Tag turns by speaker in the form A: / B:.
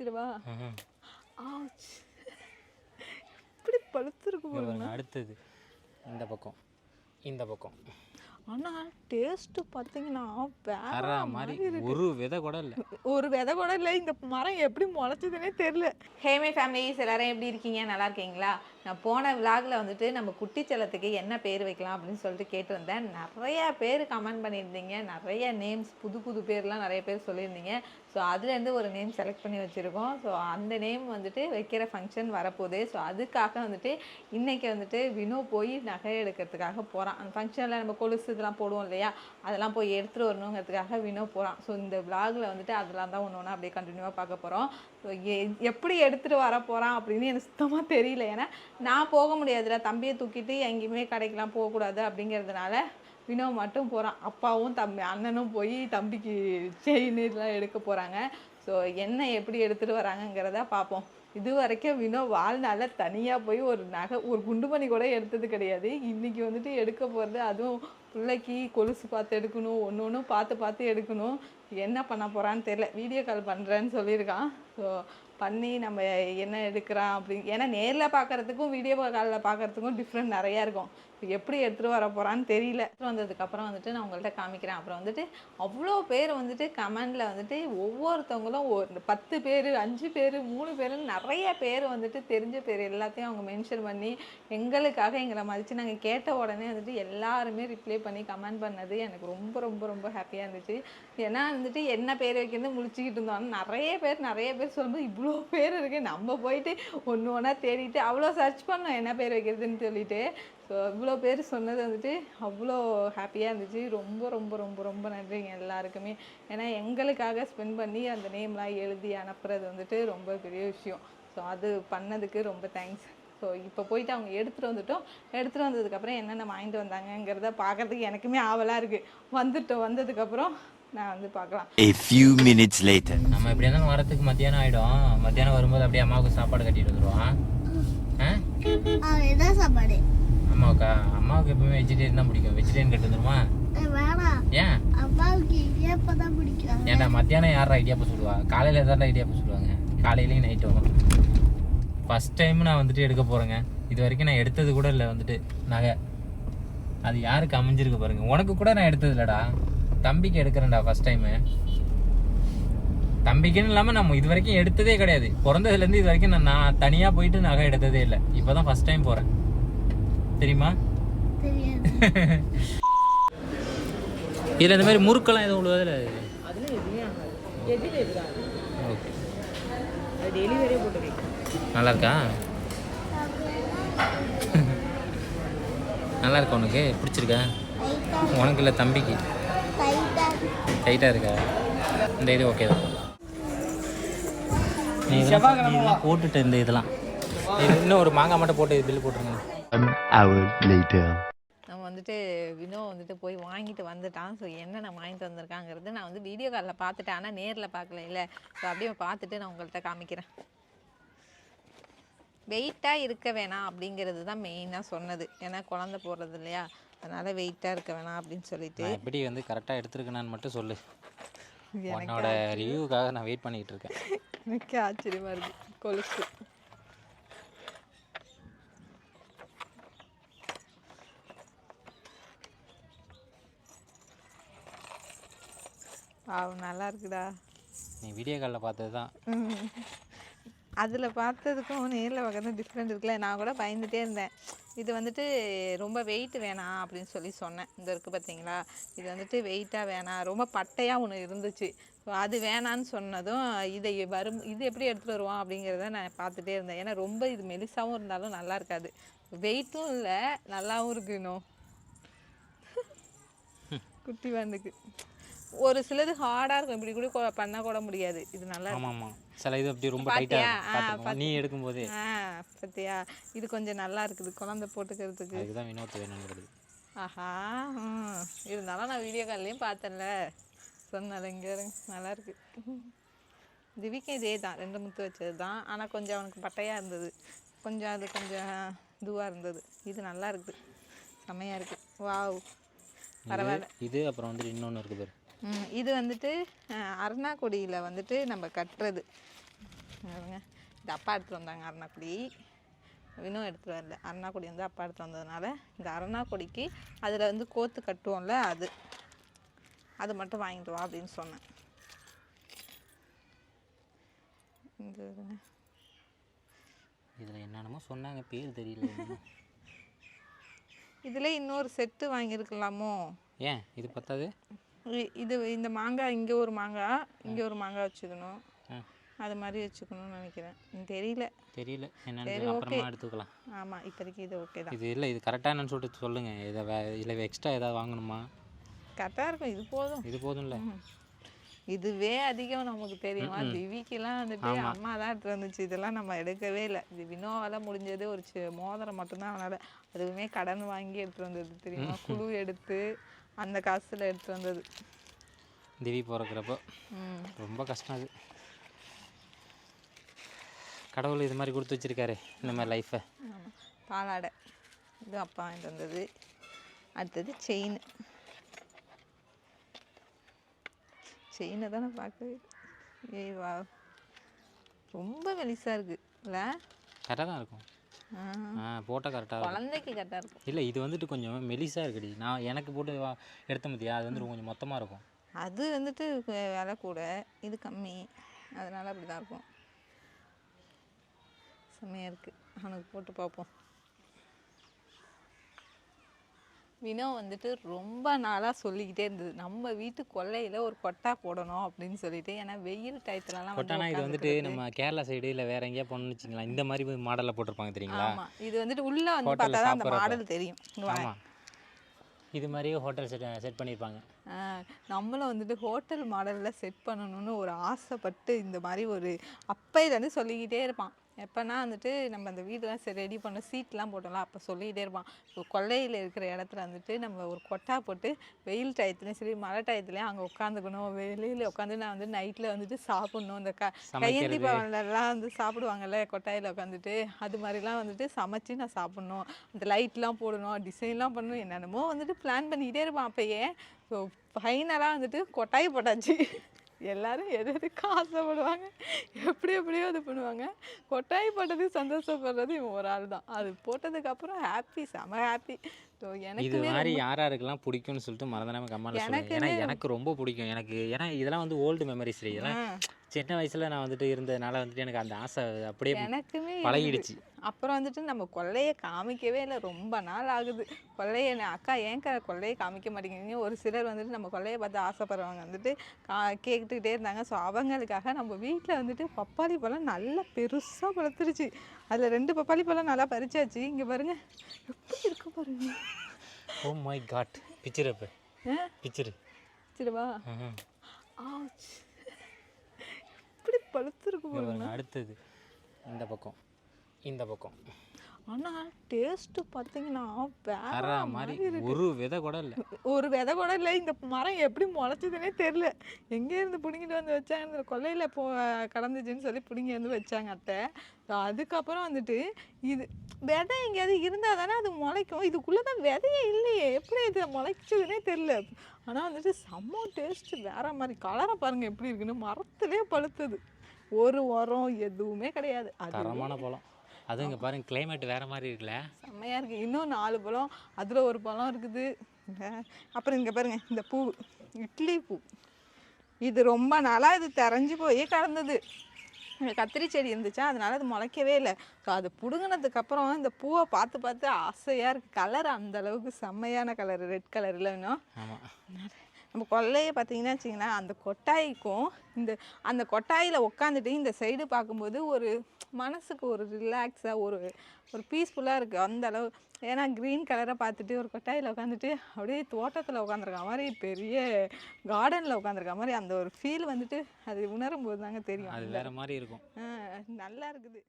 A: பிரிச்சிடவா? இப்படி பழுத்துருக்கு பாருங்க.
B: அடுத்தது இந்த பக்கம் இந்த பக்கம்.
A: ஆனால் டேஸ்ட்டு பார்த்தீங்கன்னா வேற
B: மாதிரி ஒரு விதை கூட இல்லை,
A: ஒரு விதை கூட இல்லை. இந்த மரம் எப்படி முளைச்சதுன்னே தெரியல. ஹேமே ஃபேமிலிஸ் எல்லாரும் எப்படி இருக்கீங்க? நல்லா இருக்கீங்களா? நான் போன விலாகில் வந்துட்டு நம்ம குட்டி செல்லத்துக்கு என்ன பேர் வைக்கலாம் அப்படின்னு சொல்லிட்டு கேட்டிருந்தேன். நிறையா பேர் கமெண்ட் பண்ணியிருந்தீங்க. நிறைய நேம்ஸ் புது புது பேர்லாம் நிறைய பேர் சொல்லியிருந்தீங்க. ஸோ அதுலேருந்து ஒரு நேம் செலக்ட் பண்ணி வச்சுருக்கோம். ஸோ அந்த நேம் வந்துட்டு வைக்கிற ஃபங்க்ஷன் வரப்போகுது. ஸோ அதுக்காக வந்துட்டு இன்றைக்கி வந்துட்டு வினோ போய் நகை எடுக்கிறதுக்காக போகிறான். அந்த ஃபங்க்ஷனில் நம்ம கொலுசு இதெல்லாம் போடுவோம் இல்லையா, அதெல்லாம் போய் எடுத்துகிட்டு வரணுங்கிறதுக்காக வினோ போகிறான். ஸோ இந்த விலாகில் வந்துட்டு அதெல்லாம் தான் ஒன்று ஒன்று அப்படியே கண்டினியூவாக பார்க்க போகிறோம். ஸோ எப்படி எடுத்துகிட்டு வர போகிறான் அப்படின்னு எனக்கு சுத்தமாக தெரியல. ஏன்னா நான் போக முடியாதுல, தம்பியை தூக்கிட்டு எங்கேயுமே கடைக்கெலாம் போகக்கூடாது அப்படிங்கிறதுனால வினோ மட்டும் போகிறான். அப்பாவும் அண்ணனும் போய் தம்பிக்கு செயின் இதெல்லாம் எடுக்க போகிறாங்க. ஸோ என்ன எப்படி எடுத்துகிட்டு வராங்கங்கிறத பார்ப்போம். இது வரைக்கும் வினோ வாழ்நாளில் தனியாக போய் ஒரு நகை ஒரு குண்டுமணி கூட எடுத்தது கிடையாது. இன்றைக்கி வந்துட்டு எடுக்க போகிறது, அதுவும் பிள்ளைக்கு கொலுசு பார்த்து எடுக்கணும், ஒன்று ஒன்றும் பார்த்து எடுக்கணும். என்ன பண்ண போகிறான்னு தெரில. வீடியோ கால் பண்ணுறேன்னு சொல்லியிருக்கான். ஸோ பண்ணி நம்ம என்ன எடுக்கிறான் அப்படின்னு, ஏன்னா நேரில் பார்க்குறதுக்கும் வீடியோ காலில் பார்க்குறதுக்கும் டிஃப்ரெண்ட் நிறையா இருக்கும். எப்படி எடுத்துகிட்டு வர போகிறான்னு தெரியல. வந்ததுக்கப்புறம் வந்துட்டு நான் உங்கள்கிட்ட காமிக்கிறேன். அப்புறம் வந்துட்டு அவ்வளோ பேர் வந்துட்டு கமெண்டில் வந்துட்டு ஒவ்வொருத்தவங்களும் ஒரு 10 பேர் 5 பேர் 3 பேருன்னு நிறைய பேர் வந்துட்டு தெரிஞ்ச பேர் எல்லாத்தையும் அவங்க மென்ஷன் பண்ணி எங்களுக்காக எங்களை மதித்து நாங்கள் கேட்ட உடனே வந்துட்டு எல்லாருமே ரிப்ளை பண்ணி கமெண்ட் பண்ணது எனக்கு ரொம்ப ரொம்ப ரொம்ப ஹாப்பியாக இருந்துச்சு. ஏன்னா வந்துட்டு என்ன பேர் வைக்கிறது முழிச்சிக்கிட்டு இருந்தோம். நிறைய பேர் சொல்லும்போது இவ்வளோ பேர் இருக்குது, நம்ம போயிட்டு ஒன்று ஒன்றா தேடிட்டு அவ்வளோ சர்ச் பண்ணோம் என்ன பேர் வைக்கிறதுன்னு சொல்லிட்டு. ஸோ இவ்வளோ பேர் சொன்னது வந்துட்டு அவ்வளோ ஹாப்பியாக இருந்துச்சு. ரொம்ப ரொம்ப ரொம்ப ரொம்ப நன்றிங்க எல்லாருக்குமே. ஏன்னா எங்களுக்காக ஸ்பெண்ட் பண்ணி அந்த நேம்லாம் எழுதி அனுப்புறது வந்துட்டு ரொம்ப பெரிய விஷயம். ஸோ அது பண்ணதுக்கு ரொம்ப தேங்க்ஸ். ஸோ இப்போ போயிட்டு அவங்க எடுத்துகிட்டு வந்ததுக்கப்புறம் என்னென்ன வாங்கிட்டு வந்தாங்கங்கிறத பார்க்குறதுக்கு எனக்குமே ஆவலாக இருக்குது. வந்ததுக்கப்புறம் நான் வந்து பார்க்கலாம்.
C: A few minutes later.
B: நம்ம எப்படி இருந்தாலும் வரத்துக்கு மத்தியானம் ஆகிடும். மத்தியானம் வரும்போது அப்படியே அம்மாவுக்கு சாப்பாடு கட்டிட்டு வந்துடுவான்.
D: என்ன சாப்பாடு?
B: அம்மாவுக்கு எப்பவுமே வெஜிடேரியன் தான் பிடிக்கும். வெஜிடேரியன் கட்டு வந்துருமா? ஏன்
D: அம்மாவுக்கு இடியாப்பம் தான் பிடிக்கும்.
B: ஏன்டா மத்தியானம் யாரா இடியாப்பம் சுடுவா? காலையில் எதாண்டா இடியாப்பம் சுடுவாங்க, காலையிலையும் நைட்டும். ஃபஸ்ட் டைம் நான் வந்துட்டு எடுக்க போகிறேங்க. இது வரைக்கும் நான் எடுத்தது கூட இல்லை வந்துட்டு நகை. அது யாருக்கு அமைஞ்சிருக்கு பாருங்க. உனக்கு கூட நான் எடுத்தது இல்லைடா, தம்பிக்கு எடுக்கிறேன்டா ஃபஸ்ட் டைமு. தம்பிக்குன்னு இல்லாமல் நம்ம இது வரைக்கும் எடுத்ததே கிடையாது. பிறந்ததுலேருந்து இது வரைக்கும் நான் தனியாக போயிட்டு நகை எடுத்ததே இல்லை. இப்போ தான் ஃபஸ்ட் டைம் போகிறேன். தெரியுமா? இதில் இந்த மாதிரி முறுக்கெல்லாம் எதுவும் உள்ளதில்ல. ஓகே, நல்லா இருக்கா? நல்லா இருக்கா? உனக்கு பிடிச்சிருக்கா? உனக்கு இல்லை, தம்பிக்கு டைட்டாக இருக்கா? இந்த இது ஓகே தான். நீ இதெல்லாம் போட்டுட்டு இந்த இதெல்லாம் இன்னும் ஒரு மாங்காய் மட்டும் போட்டு பில்லு போட்டுருங்க.
A: நம்ம வந்துட்டு வினோ வந்துட்டு போய் வாங்கிட்டு வந்துட்டான். ஸோ என்னென்ன வாங்கிட்டு வந்திருக்காங்கிறது நான் வந்து வீடியோ காலில் பார்த்துட்டேன், ஆனால் நேரில் பார்க்கல இல்லை. ஸோ அப்படியே பார்த்துட்டு நான் உங்கள்கிட்ட காமிக்கிறேன். வெயிட்டாக இருக்க வேணாம் அப்படிங்கிறது தான் மெயினாக சொன்னது. ஏன்னா குழந்தை போடுறது இல்லையா, அதனால் வெயிட்டாக இருக்க வேணாம் அப்படின்னு சொல்லிட்டு.
B: எப்படி வந்து கரெக்டாக எடுத்துருக்கேனான்னு மட்டும் சொல்லு. உன்னோட ரிவ்யூக்காக நான் வெயிட் பண்ணிக்கிட்டு இருக்கேன்.
A: எனக்கு ஆச்சரியமாக இருக்குது. கொலுசு நல்லா இருக்குடா.
B: நீ வீடியோ காலில் பார்த்தது தான்,
A: அதில் பார்த்ததுக்கும் நேரில் பார்க்கறது டிஃப்ரெண்ட் இருக்குல்ல. நான் கூட பயந்துகிட்டே இருந்தேன். இது வந்துட்டு ரொம்ப வெயிட் வேணாம் அப்படின்னு சொல்லி சொன்னேன். இந்த இருக்குது பார்த்தீங்களா, இது வந்துட்டு வெயிட்டாக வேணாம், ரொம்ப பட்டையாக ஒன்று இருந்துச்சு. ஸோ அது வேணான்னு சொன்னதும் இது எப்படி எடுத்துகிட்டு வருவான் அப்படிங்கிறத நான் பார்த்துட்டே இருந்தேன். ஏன்னா ரொம்ப இது மெலிசாகவும் இருந்தாலும் நல்லா இருக்காது, வெயிட்டும் இல்லை, நல்லாவும் இருக்கு. இன்னும் குட்டி வேண்டுக்கு ஒரு சிலது ஹார்டாக இருக்கும், இப்படி கூட பண்ண முடியாது. இது நல்லா
B: ஆமாம், சில இது அப்படி ரொம்ப டைட்டாக நீ எடுக்கும்போது.
A: பார்த்தியா, இது கொஞ்சம் நல்லா இருக்குது குழந்தை போட்டுக்கிறதுக்கு.
B: அதுதான் வினோத் வேணுங்கிறது.
A: ஆஹா, இருந்தாலும் நான் வீடியோ கால்லையும் பார்த்தேன்ல, சொன்னால இங்கே நல்லா இருக்கு. திவிக்கும் இதே தான், 2 முத்து வச்சது தான். ஆனால் கொஞ்சம் அவனுக்கு பட்டையாக இருந்தது, கொஞ்சம் அது கொஞ்சம் இதுவாக இருந்தது. இது நல்லா இருக்குது, செம்மையாக இருக்குது. வாவ், பரவாயில்ல.
B: இது அப்புறம் வந்துட்டு இன்னொன்று இருக்குது பாரு.
A: இது வந்துட்டு அருணாக்கொடியில் வந்துட்டு நம்ம கட்டுறது. பாருங்க இந்த அப்பா எடுத்துகிட்டு வந்தாங்க அருணாக்குடி, இன்னும் எடுத்துகிட்டு வரல. அருணாக்குடி வந்து அப்பா எடுத்து வந்ததுனால இந்த அருணாக்குடிக்கு அதில் வந்து கோத்து கட்டுவோம்ல அது மட்டும் வாங்கிட்டு வா அப்படின்னு சொன்னேன். இந்த
B: இதில் என்னென்னமோ சொன்னாங்க, பேர் தெரியல.
A: இதில் இன்னொரு செட்டு வாங்கியிருக்கலாமோ?
B: ஏன் இது பத்தாது?
A: இது இந்த மாங்காய் இங்கே ஒரு மாங்காய் இங்கே ஒரு மாங்காய் வச்சுக்கணும், அது மாதிரி வச்சுக்கணும்னு நினைக்கிறேன். தெரியல
B: என்னன்னு அப்புறமா எடுத்துக்கலாம்.
A: ஆமாம், இப்போதைக்கு இது ஓகே தான்.
B: இது இல்லை, இது கரெக்டாக என்னன்னு சொல்லிட்டு சொல்லுங்கள். இதை இல்லை எக்ஸ்ட்ரா ஏதாவது வாங்கணுமா?
A: கரெக்டாக இருக்கும், இது போதும்ல. இதுவே அதிகம் நமக்கு தெரியுமா? திவிக்கெல்லாம் வந்துட்டு அம்மா தான் எடுத்து வந்துச்சு, இதெல்லாம் நம்ம எடுக்கவே இல்லை. இது வினோவால் முடிஞ்சது ஒரு மோதிரம் மட்டும்தான், அதனால் அதுவுமே கடன் வாங்கி எடுத்துகிட்டு வந்தது தெரியுமா? குழு எடுத்து அந்த காசில் எடுத்துகிட்டு வந்தது.
B: திவி பிறக்கிறப்போ ரொம்ப கஷ்டம் அது. கடவுள் இது மாதிரி கொடுத்து வச்சிருக்காரு இந்த மாதிரி லைஃப்பை.
A: ஆமாம், பாலாடை இது அப்பா வாங்கிட்டு வந்தது. அடுத்தது செயினை தானே பார்க்குது. வா, ரொம்ப மெலிசாக இருக்குது இல்லை?
B: கரெக்டாக தான் இருக்கும். போட்டால் கரெக்டாக
A: குழந்தைக்கு கரெக்டாக இருக்கும்.
B: இல்லை, இது வந்துட்டு கொஞ்சம் மெலிசாக இருக்குடி. நான் எனக்கு போட்டு எடுத்த மதியா, அது வந்துட்டு கொஞ்சம் மொத்தமாக இருக்கும்.
A: அது வந்துட்டு விலை கூட, இது கம்மி, அதனால் அப்படி தான் இருக்கும். செம்மையாக இருக்குது, அவனுக்கு போட்டு பார்ப்போம். வினோ வந்துட்டு ரொம்ப நாளாக சொல்லிக்கிட்டே இருந்தது, நம்ம வீட்டு கொல்லையில் ஒரு கொட்டா போடணும் அப்படின்னு சொல்லிட்டு. ஏன்னா வெயில் டயத்துலலாம்
B: கொட்டானா இது வந்துட்டு நம்ம கேரளா சைடு இல்லை வேற எங்கேயா போகணும்னு வச்சுக்கலாம், இந்த மாதிரி மாடலில் போட்டிருப்பாங்க தெரியுங்களா?
A: ஆமாம், இது வந்துட்டு உள்ளே வந்து பார்த்தா தான் அந்த மாடல் தெரியும்.
B: ஆமாம், இது மாதிரியே ஹோட்டல் செட் பண்ணியிருப்பாங்க.
A: நம்மளும் வந்துட்டு ஹோட்டல் மாடலில் செட் பண்ணணும்னு ஒரு ஆசைப்பட்டு இந்த மாதிரி ஒரு அப்பையிலேருந்து சொல்லிக்கிட்டே இருப்பான். எப்போனா வந்துட்டு நம்ம அந்த வீடெலாம் ரெடி பண்ண சீட்லாம் போட்டோம்ல, அப்போ சொல்லிக்கிட்டே இருப்பான், இப்போ கொல்லையில் இருக்கிற இடத்துல வந்துட்டு நம்ம ஒரு கொட்டா போட்டு வெயில் டயத்துலையும் சரி மழை டயத்துலையும் அங்கே உட்காந்துக்கணும். வெளியில் உட்காந்து நான் வந்து நைட்டில் வந்துட்டு சாப்பிட்ணும். இந்த கையேந்தி பவன்லாம் வந்து சாப்பிடுவாங்கல்ல கொட்டாயில் உட்காந்துட்டு, அது மாதிரிலாம் வந்துட்டு சமைச்சு நான் சாப்பிட்ணும், அந்த லைட்லாம் போடணும், டிசைன்லாம் பண்ணணும், என்னென்னமோ வந்துட்டு பிளான் பண்ணிக்கிட்டே இருப்பான் அப்போயே. ஸோ ஃபைனலாக வந்துட்டு கொட்டாய் போட்டாச்சு. எல்லோரும் எதுக்கு ஆசைப்படுவாங்க, எப்படியோ இது பண்ணுவாங்க. கொட்டாய் போட்டது சந்தோஷப்படுறது இவன் ஒரு ஆள் தான். அது போட்டதுக்கப்புறம் ஹாப்பி, செம ஹாப்பி. ஸோ எனக்கு
B: இது மாதிரி யாராருக்கெல்லாம் பிடிக்கும்னு சொல்லிட்டு மறந்துடாமல் கமெண்ட்ல சொல்லுங்க. ஏன்னா எனக்கு ரொம்ப பிடிக்கும். ஏன்னா இதெல்லாம் வந்து ஓல்டு மெமரிஸ். இதெல்லாம் சின்ன வயசில் நான் வந்துட்டு இருந்ததுனால வந்துட்டு எனக்கு அந்த ஆசை அப்படியே
A: எனக்குமே
B: பழகிடுச்சு.
A: அப்புறம் வந்துட்டு நம்ம கொல்லையை காமிக்கவே இல்லை, ரொம்ப நாள் ஆகுது. கொல்லையை அக்கா ஏன் கொல்லையை காமிக்க மாட்டேங்கிறீங்க? ஒரு சிலர் வந்துட்டு நம்ம கொல்லையை பார்த்து ஆசைப்படுறவங்க வந்துட்டு கேட்டுக்கிட்டே இருந்தாங்க. ஸோ அவங்களுக்காக நம்ம வீட்டில் வந்துட்டு பப்பாளி பழம் நல்லா பெருசாக பழுத்துருச்சு. அதில் 2 பப்பாளி பழம் நல்லா பறிச்சாச்சு. இங்கே பாருங்க எப்படி இருக்கு பாருங்க.
B: ஓ மை காட், பிச்சிருவா.
A: எப்படி பழுத்துருக்கு பாருங்க.
B: அடுத்தது இந்த பக்கம்.
A: ஆனால் டேஸ்ட்டு பார்த்தீங்கன்னா வேற மாதிரி
B: ஒரு விதை கூட இல்லை.
A: இந்த மரம் எப்படி முளைச்சதுன்னே தெரில. எங்கேருந்து பிடுங்கிட்டு வந்து வச்சாங்க, இந்த கொல்லையில் கடந்துச்சுன்னு சொல்லி பிடுங்கி வந்து வச்சாங்க அத்தை. அதுக்கப்புறம் வந்துட்டு இது விதை எங்கேயாவது இருந்தால் தானே அது முளைக்கும். இதுக்குள்ளே தான் விதையே இல்லையே, எப்படி இது முளைச்சதுன்னே தெரில. ஆனால் வந்துட்டு செம்ம டேஸ்ட்டு வேற மாதிரி. கலரை பாருங்கள் எப்படி இருக்குன்னு. மரத்துலேயே பழுத்தது, ஒரு உரம் எதுவுமே கிடையாது. அது
B: தரமான பழம். அது இங்கே பாருங்க, கிளைமேட் வேறு மாதிரி இருக்குல்ல,
A: செம்மையாக இருக்குது. இன்னும் 4 பழம், அதில் ஒரு பழம் இருக்குது. அப்புறம் இங்கே பாருங்கள் இந்த பூ, இட்லி பூ. இது ரொம்ப நாளாக இது தெரிஞ்சு போய் கடந்தது. கத்திரி செடி இருந்துச்சா, அதனால அது முளைக்கவே இல்லை. ஸோ அது பிடுங்கினதுக்கப்புறம் இந்த பூவை பார்த்து ஆசையாக இருக்குது. கலர் அந்தளவுக்கு செம்மையான கலர், ரெட் கலரில் இன்னும்.
B: ஆமாம்,
A: நம்ம கொல்லையை பார்த்தீங்கன்னா வச்சிங்களேன், அந்த கொட்டாய்க்கும் அந்த கொட்டாயில் உட்காந்துட்டு இந்த சைடு பார்க்கும்போது ஒரு மனசுக்கு ஒரு ரிலாக்ஸாக ஒரு பீஸ்ஃபுல்லாக இருக்குது அந்த அளவு. ஏன்னா க்ரீன் கலரை பார்த்துட்டு ஒரு கொட்டாயில் உட்காந்துட்டு அப்படியே தோட்டத்தில் உட்காந்துருக்க மாதிரி, பெரிய கார்டனில் உட்காந்துருக்க மாதிரி அந்த ஒரு ஃபீல் வந்துட்டு அது உணரும் போது தாங்க தெரியும்.
B: அது வேறு மாதிரி இருக்கும்.
A: நல்லா இருக்குது.